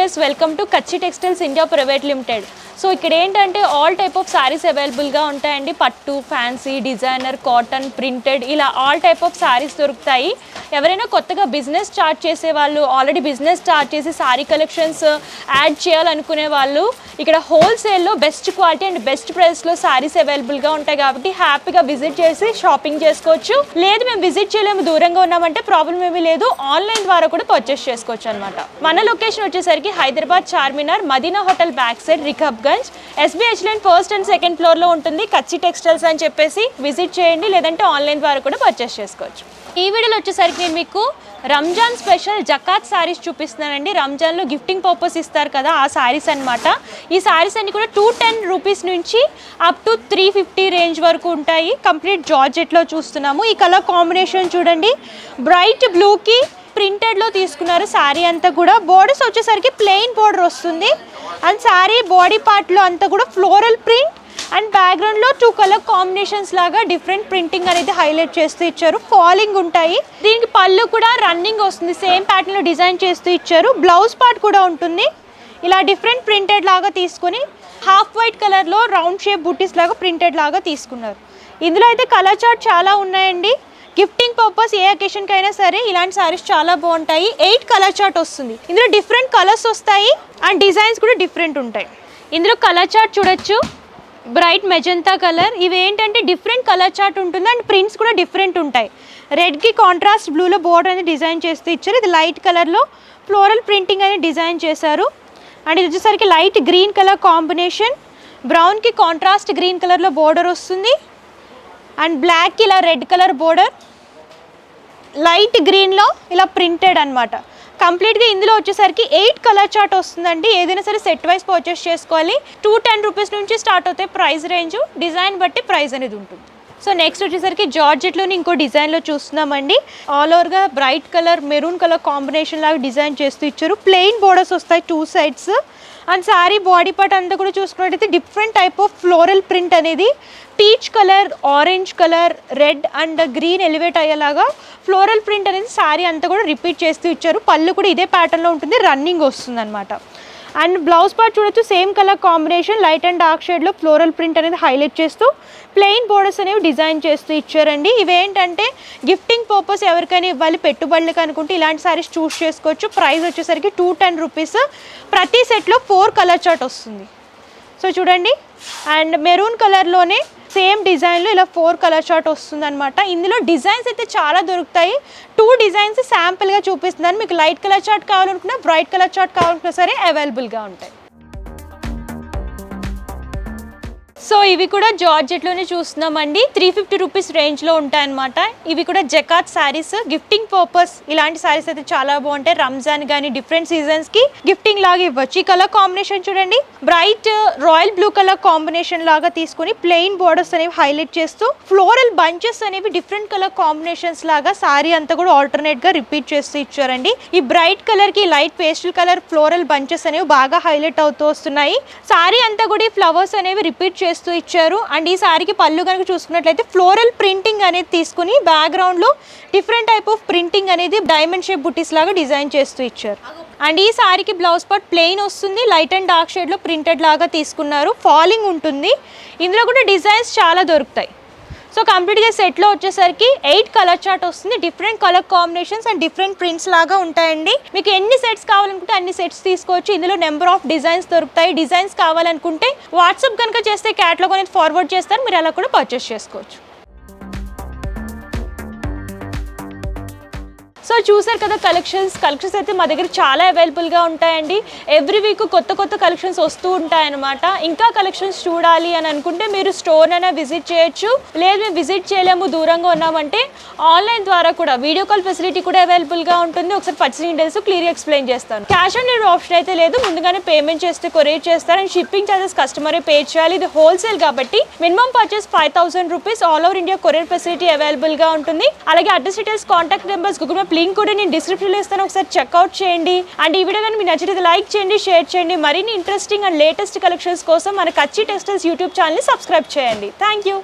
Viewers, welcome to కచ్చి textiles India private limited. So ఇక్కడ ఏంటంటే ఆల్ టైప్ ఆఫ్ సారీస్ అవైలబుల్గా ఉంటాయండి. పట్టు, ఫ్యాన్సీ, డిజైనర్, కాటన్, ప్రింటెడ్, ఇలా ఆల్ టైప్ ఆఫ్ సారీస్ దొరుకుతాయి. ఎవరైనా కొత్తగా బిజినెస్ స్టార్ట్ చేసే వాళ్ళు, ఆల్రెడీ బిజినెస్ స్టార్ట్ చేసి సారీ కలెక్షన్స్ యాడ్ చేయాలనుకునే వాళ్ళు ఇక్కడ హోల్సేల్లో బెస్ట్ క్వాలిటీ అండ్ బెస్ట్ ప్రైస్లో సారీస్ అవైలబుల్గా ఉంటాయి కాబట్టి హ్యాపీగా విజిట్ చేసి షాపింగ్ చేసుకోవచ్చు. లేదు మేము విజిట్ చేయలేము, దూరంగా ఉన్నామంటే ప్రాబ్లం ఏమీ లేదు, ఆన్లైన్ ద్వారా కూడా పర్చేస్ చేసుకోవచ్చు అనమాట. మన లొకేషన్ వచ్చేసరికి Hyderabad Charminar Madina hotel back side Rikabganj SBH line first and second ఫ్లోర్లో ఉంటుంది కచ్చి టెక్స్టైల్స్ అని చెప్పేసి విజిట్ చేయండి. లేదంటే ఆన్లైన్ ద్వారా కూడా పర్చేస్ చేసుకోవచ్చు. ఈ వీడియోలో వచ్చేసరికి నేను మీకు రంజాన్ స్పెషల్ జకాత్ సారీస్ చూపిస్తున్నానండి. రంజాన్లో గిఫ్టింగ్ పర్పస్ ఇస్తారు కదా, ఆ సారీస్ అనమాట. ఈ సారీస్ అన్ని కూడా 210 రూపీస్ నుంచి అప్ టు 350 రేంజ్ వరకు ఉంటాయి. కంప్లీట్ జార్జెట్లో చూస్తున్నాము. ఈ కలర్ కాంబినేషన్ చూడండి, బ్రైట్ బ్లూకి ప్రింటెడ్లో తీసుకున్నారు. శారీ అంతా కూడా బోర్డర్స్ వచ్చేసరికి ప్లెయిన్ బోర్డర్ వస్తుంది అండ్ శారీ బాడీ పార్ట్లో అంతా కూడా ఫ్లోరల్ ప్రింట్ అండ్ బ్యాక్గ్రౌండ్లో 2 కలర్ కాంబినేషన్స్ లాగా డిఫరెంట్ ప్రింటింగ్ అనేది హైలైట్ చేస్తూ ఇచ్చారు. ఫాలింగ్ ఉంటాయి. దీనికి పళ్ళు కూడా రన్నింగ్ వస్తుంది, సేమ్ ప్యాటర్న్లో డిజైన్ చేస్తూ ఇచ్చారు. బ్లౌజ్ పార్ట్ కూడా ఉంటుంది. ఇలా డిఫరెంట్ ప్రింటెడ్ లాగా తీసుకుని హాఫ్ వైట్ కలర్లో రౌండ్ షేప్ బుట్టీస్ లాగా ప్రింటెడ్ లాగా తీసుకున్నారు. ఇందులో అయితే కలర్ చార్ట్ చాలా ఉన్నాయండి. గిఫ్టింగ్ పర్పస్ ఏ అకేషన్కి అయినా సరే ఇలాంటి సారీస్ చాలా బాగుంటాయి. 8 కలర్ చార్ట్ వస్తుంది. ఇందులో డిఫరెంట్ కలర్స్ వస్తాయి అండ్ డిజైన్స్ కూడా డిఫరెంట్ ఉంటాయి. ఇందులో కలర్ చార్ట్ చూడొచ్చు, బ్రైట్ మెజంతా కలర్. ఇవి ఏంటంటే డిఫరెంట్ కలర్ చార్ట్ ఉంటుంది అండ్ ప్రింట్స్ కూడా డిఫరెంట్ ఉంటాయి. రెడ్కి కాంట్రాస్ట్ బ్లూలో బోర్డర్ అనేది డిజైన్ చేస్తూ ఇచ్చారు. ఇది లైట్ కలర్లో ఫ్లోరల్ ప్రింటింగ్ అనేది డిజైన్ చేశారు. అండ్ ఇది వచ్చేసరికి లైట్ గ్రీన్ కలర్ కాంబినేషన్, బ్రౌన్కి కాంట్రాస్ట్ గ్రీన్ కలర్లో బోర్డర్ వస్తుంది అండ్ బ్లాక్కి ఇలా రెడ్ కలర్ బోర్డర్, లైట్ గ్రీన్లో ఇలా ప్రింటెడ్ అనమాట. కంప్లీట్గా ఇందులో వచ్చేసరికి 8 కలర్ చార్ట్ వస్తుందండి. ఏదైనా సరే సెట్ వైజ్ పర్చేస్ చేసుకోవాలి. 210 రూపీస్ నుంచి స్టార్ట్ అవుతాయి ప్రైస్ రేంజ్. డిజైన్ బట్టి ప్రైస్ అనేది ఉంటుంది. సో నెక్స్ట్ వచ్చేసరికి జార్జెట్లోని ఇంకో డిజైన్లో చూస్తున్నామండి. ఆల్ ఓవర్గా bright colour maroon colour combination లాగా డిజైన్ చేస్తూ ఇచ్చారు. ప్లెయిన్ బోర్డర్స్ వస్తాయి 2 sides and sari body part అంతా కూడా చూసుకున్నట్టయితే different type of floral print అనేది peach colour, orange colour, red and green elevate అయ్యేలాగా ఫ్లోరల్ ప్రింట్ అనేది శారీ అంతా కూడా రిపీట్ చేస్తూ ఇచ్చారు. పళ్ళు కూడా ఇదే ప్యాటర్న్లో ఉంటుంది, రన్నింగ్ వస్తుంది అనమాట. అండ్ బ్లౌజ్ పార్ట్ చూడొచ్చు, same colour combination light and dark షేడ్లో ఫ్లోరల్ ప్రింట్ అనేది హైలైట్ చేస్తూ ప్లెయిన్ బోర్డర్స్ అనేవి డిజైన్ చేస్తూ ఇచ్చారండి. ఇవేంటంటే గిఫ్టింగ్ పర్పస్ ఎవరికైనా ఇవ్వాలి, పెట్టుబడులకు అనుకుంటే ఇలాంటి సారీస్ చూస్ చేసుకోవచ్చు. ప్రైస్ వచ్చేసరికి 210 రూపీస్. ప్రతి సెట్లో 4 కలర్ చార్ట్ వస్తుంది. సో చూడండి, అండ్ మెరూన్ కలర్లోనే సేమ్ డిజైన్లో ఇలా 4 కలర్ చార్ట్ వస్తుంది అనమాట. ఇందులో డిజైన్స్ అయితే చాలా దొరుకుతాయి. 2 డిజైన్స్ శాంపుల్గా చూపిస్తున్నాను. మీకు లైట్ కలర్ చార్ట్ కావాలనుకున్నా, బ్రైట్ కలర్ చార్ట్ కావాలనుకున్నా సరే అవైలబుల్గా ఉంటాయి. సో ఇవి కూడా జార్జెట్లోనే చూస్తున్నామండి. 350 రూపీస్ రేంజ్లో ఉంటాయన్నమాట. ఇవి కూడా జకాత్ శారీస్, గిఫ్టింగ్ పర్పస్ ఇలాంటి శారీస్ అయితే చాలా బాగుంటాయి. రంజాన్ కానీ డిఫరెంట్ సీజన్స్కి గిఫ్టింగ్ లాగా ఇవ్వచ్చు. ఈ కలర్ కాంబినేషన్ చూడండి, bright royal blue colour combination లాగా తీసుకుని ప్లెయిన్ బోర్డర్స్ అనేవి హైలైట్ చేస్తూ ఫ్లోరల్ బంచెస్ అనేవి డిఫరెంట్ కలర్ కాంబినేషన్స్ లాగా శారీ అంతా కూడా ఆల్టర్నేట్గా రిపీట్ చేస్తూ ఇచ్చారండి. ఈ బ్రైట్ కలర్కి light pastel colour floral bunches అనేవి బాగా హైలైట్ అవుతూ వస్తున్నాయి. శారీ అంతా కూడా ఈ ఫ్లవర్స్ అనేవి రిపీట్ చేస్తూ ఇచ్చారు. అండ్ ఈ సారీకి పళ్ళు కనుక చూసుకున్నట్లయితే ఫ్లోరల్ ప్రింటింగ్ అనేది తీసుకుని బ్యాక్గ్రౌండ్ లో డిఫరెంట్ టైప్ ఆఫ్ ప్రింటింగ్ అనేది డైమండ్ షేప్ బుటీస్ లాగా డిజైన్ చేస్తూ ఇచ్చారు. అండ్ ఈ సారీకి బ్లౌజ్ పార్ట్ ప్లెయిన్ వస్తుంది, లైట్ అండ్ డార్క్ షేడ్ లో ప్రింటెడ్ లాగా తీసుకున్నారు. ఫాలింగ్ ఉంటుంది. ఇందులో కూడా డిజైన్స్ చాలా దొరుకుతాయి. సో కంప్లీట్గా సెట్లో వచ్చేసరికి 8 కలర్ చార్ట్ వస్తుంది. Different colour combinations and different prints లాగా ఉంటాయండి. మీకు ఎన్ని సెట్స్ కావాలనుకుంటే అన్ని సెట్స్ తీసుకోవచ్చు. ఇందులో నెంబర్ ఆఫ్ డిజైన్స్ దొరుకుతాయి. డిజైన్స్ కావాలనుకుంటే వాట్సాప్ కనుక చేస్తే క్యాటలాగ్ అనేది ఫార్వర్డ్ చేస్తారు, మీరు అలా కూడా పర్చేస్ చేసుకోవచ్చు. సో చూసారు కదా కలెక్షన్స్ అయితే మా దగ్గర చాలా అవైలబుల్గా ఉంటాయండి. ఎవ్రీ వీక్ కొత్త కొత్త కలెక్షన్స్ వస్తూ ఉంటాయన్నమాట. ఇంకా కలెక్షన్స్ చూడాలి అని అనుకుంటే మీరు స్టోర్ అయినా విజిట్ చేయొచ్చు. లేదు మేము విజిట్ చేయలేము, దూరంగా ఉన్నామంటే ఆన్లైన్ ద్వారా కూడా వీడియో కాల్ ఫెసిలిటీ కూడా అవైలబుల్గా ఉంటుంది. ఒకసారి పర్చేసింగ్ డీటెయిల్స్ క్లియర్గా ఎక్స్ప్లెయిన్ చేస్తాను. క్యాష్ ఆన్ డెలివరీ ఆప్షన్ అయితే లేదు, ముందుగానే పేమెంట్ చేస్తే కొరియర్ చేస్తారు. అండ్ షిప్పింగ్ ఛార్జెస్ కస్టమరే పే చేయాలి. ఇది హోల్సేల్ కాబట్టి minimum purchase 5000 rupees. All over India courier facility అవైలబుల్గా ఉంటుంది. అలాగే address details, contact numbers, Google map link కూడా నేను డిస్క్రిప్షన్లో ఇస్తాను, ఒకసారి చెక్అవుట్ చేయండి. అండ్ ఈ వీడియో కానీ మీకు నచ్చితే లైక్ చేయండి, షేర్ చేయండి. మరిన్ని ఇంట్రెస్టింగ్ అండ్ లేటెస్ట్ కలెక్షన్స్ కోసం మన కచ్చి టెక్స్టైల్స్ యూట్యూబ్ ఛానల్ని సబ్స్క్రైబ్ చేయండి. Thank you.